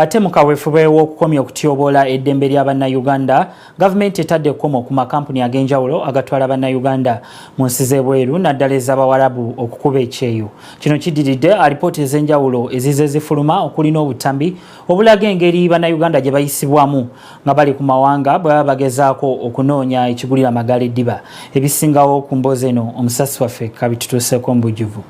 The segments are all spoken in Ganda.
Ate mu kaweefube w'okukomya okutyoboola eddembe ly'Abannayuganda, gavumenti etadde ekkomo ku makampuni ag'enjawulo agatwala Bannayuganda mu nsi z'ebweru naddala ez'Abawarabu okukuba ekyeyo. Kino kiddiridde alipoota ez'enjawulo ezize zifuluma okuli n'obutambi obulaga engeri Bannayuganda gye bayisibwamu nga bali ku mawanga bwe baba bagezaako okunoonya ekigulira amagaala eddiba. Ebisingawo ku mboozi eno omusasi waffe kabitutuuseeko mu bujjuvu.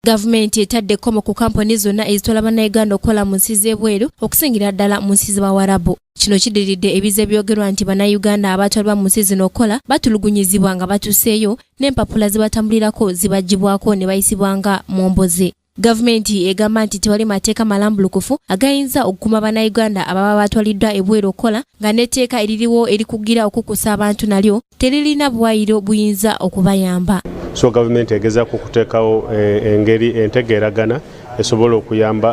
Gavumenti etadde ekkomo ku kampuni zonna ezitwala Bannayuganda okukola mu nsi z'ebweru okusingira ddala mu nsi z'Abawarabu. Kino kiddiridde ebize byogerwa nti Bannayuganda abatwalibwa mu nsi zino okukola batulugunyizibwa nga batuuseeyo n'empapula zibatambulirako zibaggyibwako ne bayisibwanga mu mboze. Gavumenti egamba nti tewali mateeka malambulukufu agayinza okukuuma Bannayuganda ababa batwaliddwa ebweru okukola nga n'etteeka eririwo erikugira okukusa abantu nalyo teririna bwayiro buyinza okubayamba. So gavumenti egezaako okuteekawo engeri entegeeragana esobola okuyamba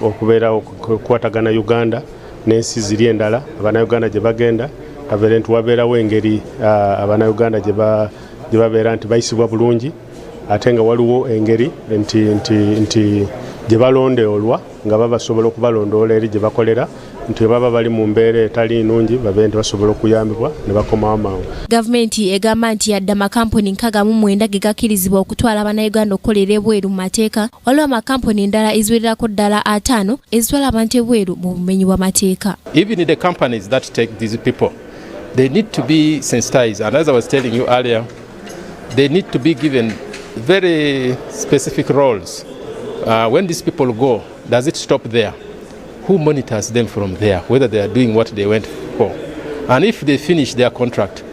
okubeera okukwatagana Uganda n'ensi ziri endala Abannayuganda gye bagenda kabeere nti wabeerawo engeri Abannayuganda gye babeera nti bayisibwa bulungi ate nga waliwo engeri nti gye balondoolwa nga basobola okubalondoola eri gye bakolera nti baba bali mu mbeera etali nnungi babeere nti basobola okuyambibwa ne bakomawo amangu. Gavumenti egamba nti yadde amakampuni 69 ge gakkirizibwa okutwala Bannayuganda okukolera ebweru mu mateeka, waliwo amakampuni endala eziwererako ddala 5 ezitwala abantu ebweru mu bumenyi bw'amateeka. Even the companies that take these people, they need to be sensitized, and as I was telling you earlier, they need to be given very specific roles. When these people go, does it stop there? Who monitors them from there, whether they are doing what they went for? And if they finish their contract,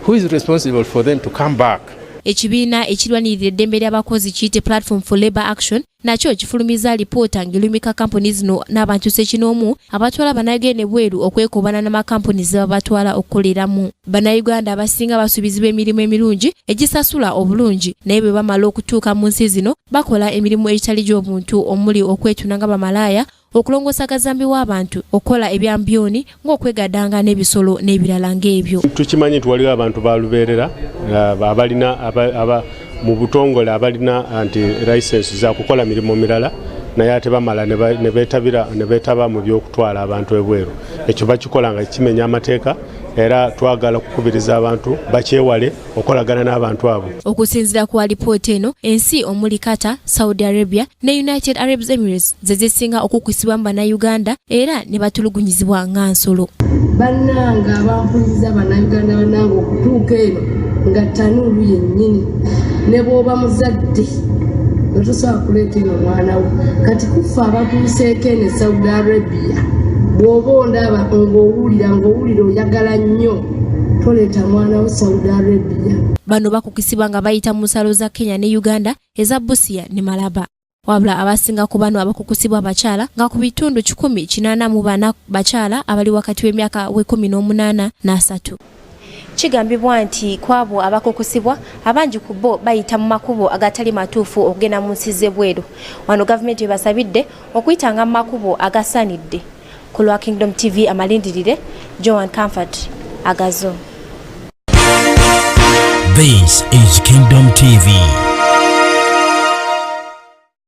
who is responsible for them to come back? Ekibiina ekirwanirira eddembe ly'abakozi kiyite Platform for Labour Action nakyo kifulumiza alipoota ng'erumika kampuni zino n'abantu ssekinomu abatwala Bannayuganda ebweru okwekobaana n'amakampuni ze babatwala okukoleramu. Bannayuganda abasinga basuubizibwa emirimu emirungi egisasula obulungi naye bwe bamala okutuuka mu nsi zino bakola emirimu egitali gy'obuntu omuli okwetuna nga bamalaaya, okulongoosa akazambi w'abantu, okukola ebyambyoni ng'okwegaddanga n'ebisolo n'ebirala ng'ebyo. Tukimanyi nti waliwo abantu balubeerera abalina mu butongole abalina anti-license za kukola mirimu mirala naye ate bamala ne beetaba mu by'okutwala abantu ebweru. Ekyo bakikola nga kimenya amateeka era twagala kukubiriza abantu bakyewale okolagana n'abantu abo. Okusinziira ku alipoota eno, ensi omuli Qatar, Saudi Arabia ne United Arab Emirates ze zisinga okukwisibwa mu Bannayuganda era ne batulugunyizibwa nga nsolo. Bannanga abampuliriza Bannayuganda bannanga okutuuka eno nga ttanuulu yennyini ne bw'oba muzadde tosobola kuleeta eno omwana wo kati kufa abakuyiseeko eno Saudi Arabia bw'oba ondaba ng'owulira oyagala nnyo toleeta mwana wo Saudi Arabia. Bano bakukisibwa nga bayita mu nsalo za Kenya ne Uganda eza Busia ne Malaba. Wabula abasinga ku bano abakukusibwa abakyala nga ku bitundu 184 bakyala abali wakati w'emyaka 18 na 3. Kigambibwa nti kwabo abakukusibwa abangi ku bo bayita mu makubo agatali matuufu okugenda mu nsi z'ebweru. Wano gavumenti ebasabidde okuyitanga mu makubo agasaanidde. Ku lwa Kingdom TV amalindirire, Joan Comfort Agazo. This is Kingdom TV.